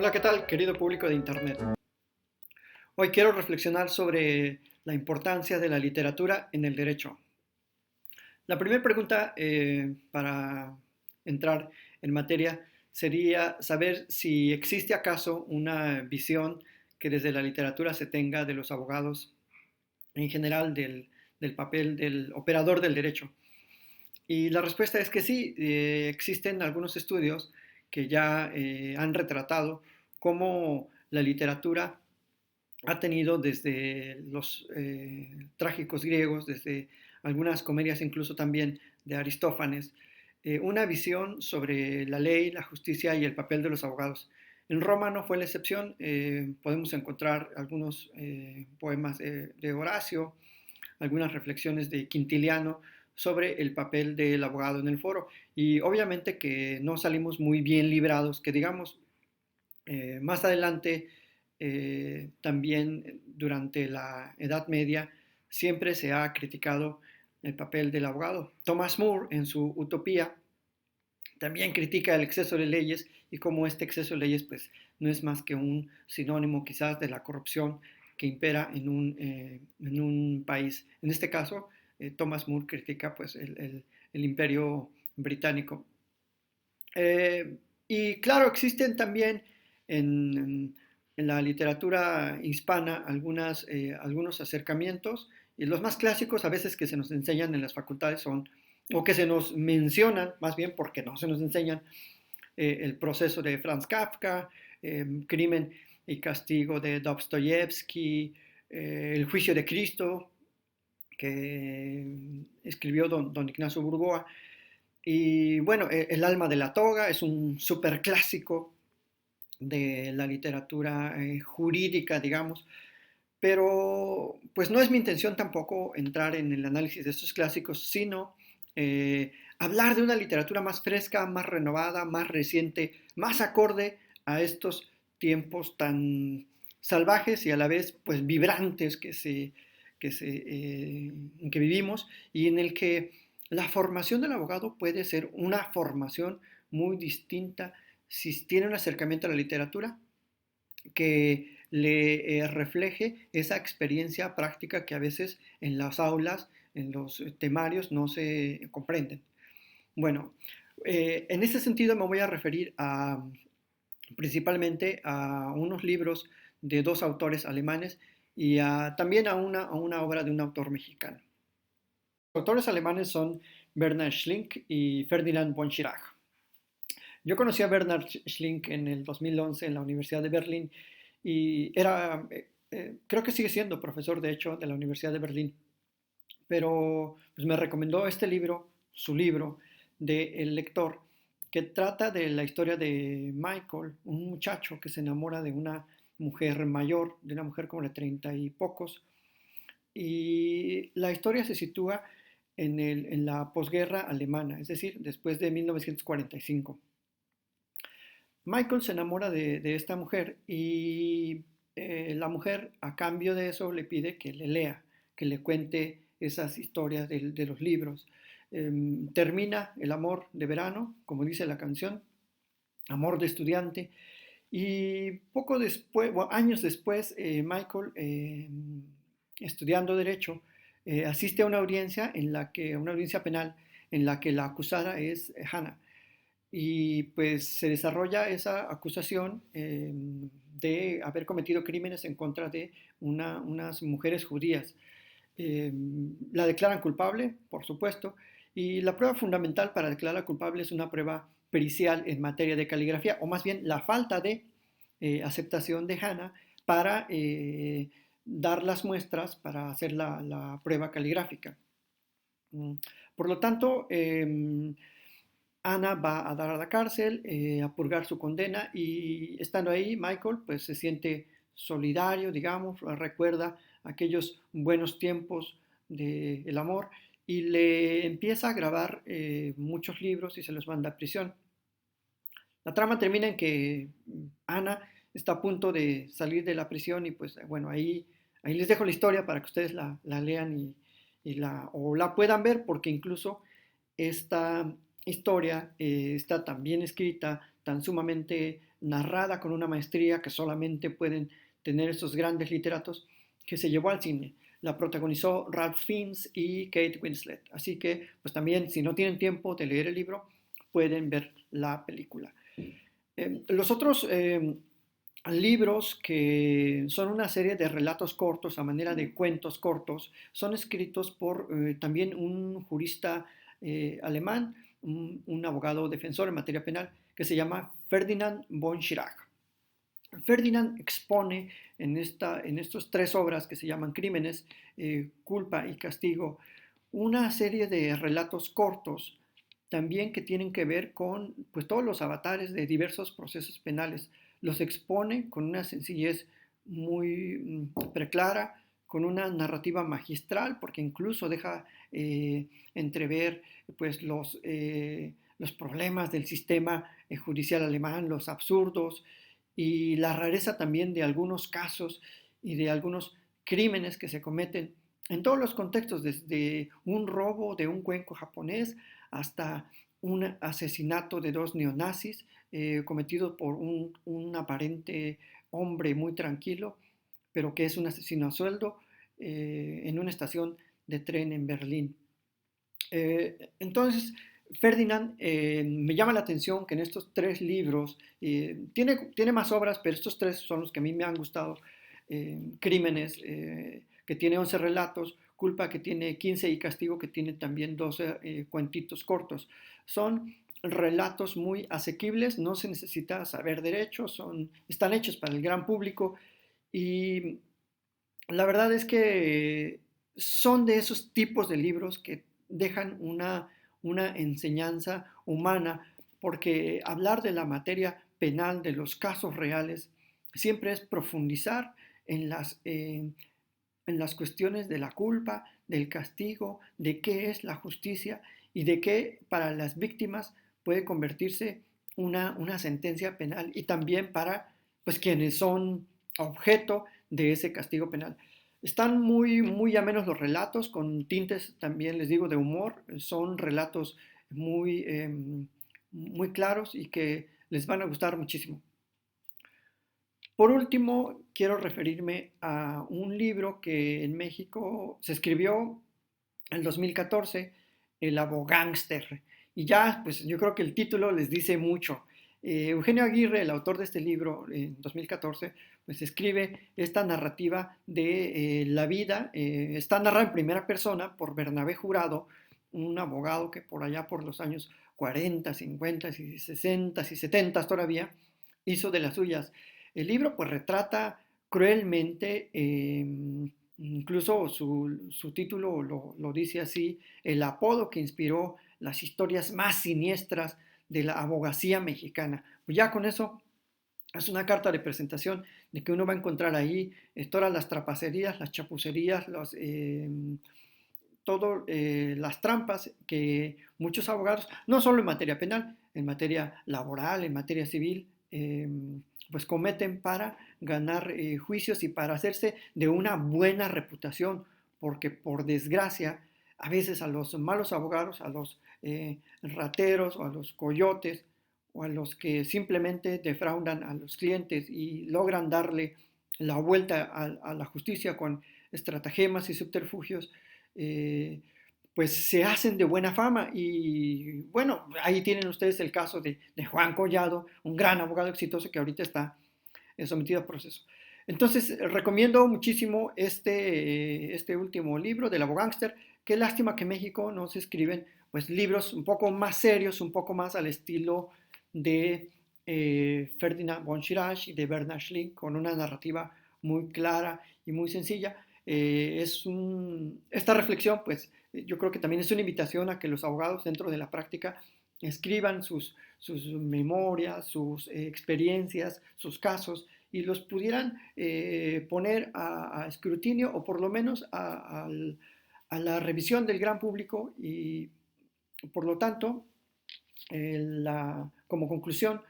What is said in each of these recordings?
Hola, ¿qué tal, querido público de Internet? Hoy quiero reflexionar sobre la importancia de la literatura en el derecho. La primera pregunta para entrar en materia sería saber si existe acaso una visión que desde la literatura se tenga de los abogados en general del papel del operador del derecho. Y la respuesta es que sí, existen algunos estudios que ya han retratado cómo la literatura ha tenido desde los trágicos griegos, desde algunas comedias incluso también de Aristófanes, una visión sobre la ley, la justicia y el papel de los abogados. En Roma no fue la excepción, podemos encontrar algunos poemas de Horacio, algunas reflexiones de Quintiliano sobre el papel del abogado en el foro. Y obviamente que no salimos muy bien librados, que digamos, más adelante, también durante la Edad Media, siempre se ha criticado el papel del abogado. Thomas More, en su Utopía, también critica el exceso de leyes y cómo este exceso de leyes pues, no es más que un sinónimo quizás de la corrupción que impera en un país. En este caso, Thomas More critica pues, el imperio británico. Y claro, existen también en la literatura hispana algunos acercamientos, y los más clásicos a veces que se nos enseñan en las facultades son, o que se nos mencionan, más bien porque no se nos enseñan, el proceso de Franz Kafka, Crimen y Castigo de Dostoyevsky, El juicio de Cristo, que escribió don Ignacio Burgoa. Y bueno, El alma de la toga es un superclásico de la literatura jurídica, digamos, pero pues no es mi intención tampoco entrar en el análisis de estos clásicos, sino hablar de una literatura más fresca, más renovada, más reciente, más acorde a estos tiempos tan salvajes y a la vez pues vibrantes en que vivimos y en el que la formación del abogado puede ser una formación muy distinta si tiene un acercamiento a la literatura que le refleje esa experiencia práctica que a veces en las aulas, en los temarios no se comprenden. Bueno, en ese sentido me voy a referir principalmente a unos libros de dos autores alemanes y también a una obra de un autor mexicano. Los autores alemanes son Bernhard Schlink y Ferdinand von Schirach. Yo conocí a Bernhard Schlink en el 2011 en la Universidad de Berlín y creo que sigue siendo profesor de hecho de la Universidad de Berlín, pero pues, me recomendó este libro, su libro, de El lector, que trata de la historia de Michael, un muchacho que se enamora de una mujer mayor, de una mujer como de 30 y pocos, y la historia se sitúa en la posguerra alemana, es decir, después de 1945. Michael se enamora de esta mujer y la mujer a cambio de eso le pide que le lea, que le cuente esas historias de los libros. Termina el amor de verano, como dice la canción, amor de estudiante, y poco después, bueno, años después, Michael, estudiando derecho, asiste a una audiencia una audiencia penal en la que la acusada es Hannah. Y pues se desarrolla esa acusación de haber cometido crímenes en contra de unas mujeres judías. Eh, la declaran culpable, por supuesto, y la prueba fundamental para declararla culpable es una prueba pericial en materia de caligrafía, o más bien la falta de aceptación de Hannah para dar las muestras para hacer la prueba caligráfica. Mm, Por lo tanto, Ana va a dar a la cárcel a purgar su condena y estando ahí, Michael pues se siente solidario, digamos, recuerda aquellos buenos tiempos del amor y le empieza a grabar muchos libros y se los manda a prisión. La trama termina en que Ana está a punto de salir de la prisión y pues bueno, ahí les dejo la historia para que ustedes la lean o la puedan ver porque incluso esta historia está tan bien escrita, tan sumamente narrada con una maestría que solamente pueden tener esos grandes literatos, que se llevó al cine. La protagonizó Ralph Fiennes y Kate Winslet. Así que, pues también, si no tienen tiempo de leer el libro, pueden ver la película. Los otros libros, que son una serie de relatos cortos a manera de cuentos cortos, son escritos por también un jurista alemán, un abogado defensor en materia penal, que se llama Ferdinand von Schirach. Ferdinand expone en estos tres obras que se llaman Crímenes, Culpa y Castigo, una serie de relatos cortos también que tienen que ver con pues, todos los avatares de diversos procesos penales. Los expone con una sencillez muy preclara, con una narrativa magistral, porque incluso deja entrever pues, los problemas del sistema judicial alemán, los absurdos y la rareza también de algunos casos y de algunos crímenes que se cometen en todos los contextos, desde un robo de un cuenco japonés hasta un asesinato de dos neonazis cometido por un aparente hombre muy tranquilo, pero que es un asesino a sueldo en una estación de tren en Berlín. Entonces, Ferdinand, me llama la atención que en estos tres libros, tiene más obras, pero estos tres son los que a mí me han gustado. Crímenes, que tiene 11 relatos, Culpa, que tiene 15, y Castigo, que tiene también 12 cuentitos cortos. Son relatos muy asequibles, no se necesita saber derecho, están hechos para el gran público, y la verdad es que son de esos tipos de libros que dejan una enseñanza humana, porque hablar de la materia penal, de los casos reales, siempre es profundizar en las cuestiones de la culpa, del castigo, de qué es la justicia y de qué para las víctimas puede convertirse una sentencia penal, y también para pues, quienes son objeto de ese castigo penal. Están muy, muy amenos los relatos, con tintes también, les digo, de humor. Son relatos muy, muy claros y que les van a gustar muchísimo. Por último, quiero referirme a un libro que en México se escribió en 2014, El Abogánster. Y ya, pues yo creo que el título les dice mucho. Eugenio Aguirre, el autor de este libro, en 2014, pues escribe esta narrativa de la vida. Está narrada en primera persona por Bernabé Jurado, un abogado que por allá por los años 40, 50 y 60 y 70 todavía hizo de las suyas. El libro pues retrata cruelmente, incluso su título lo dice así, el apodo que inspiró las historias más siniestras de la abogacía mexicana. Pues ya con eso es una carta de presentación de que uno va a encontrar ahí todas las trapacerías, las chapucerías, todas las trampas que muchos abogados, no solo en materia penal, en materia laboral, en materia civil, pues cometen para ganar juicios y para hacerse de una buena reputación, porque por desgracia a veces a los malos abogados, a los rateros o a los coyotes o a los que simplemente defraudan a los clientes y logran darle la vuelta a la justicia con estratagemas y subterfugios, eh, pues se hacen de buena fama. Y bueno, ahí tienen ustedes el caso de Juan Collado, un gran abogado exitoso que ahorita está sometido a proceso. Entonces, recomiendo muchísimo este último libro del Abogánster. Qué lástima que en México no se escriben pues, libros un poco más serios, un poco más al estilo de Ferdinand von Schirach y de Bernhard Schlink, con una narrativa muy clara y muy sencilla. Esta reflexión, pues yo creo que también es una invitación a que los abogados dentro de la práctica escriban sus memorias, sus experiencias, sus casos, y los pudieran poner a escrutinio, o por lo menos a la revisión del gran público. Y por lo tanto, como conclusión,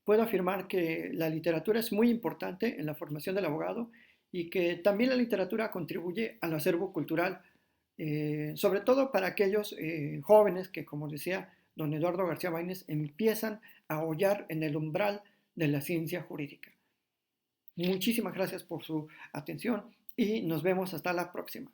puedo afirmar que la literatura es muy importante en la formación del abogado, y que también la literatura contribuye al acervo cultural, sobre todo para aquellos jóvenes que, como decía, don Eduardo García Báñez empiezan a hollar en el umbral de la ciencia jurídica. Muchísimas gracias por su atención y nos vemos hasta la próxima.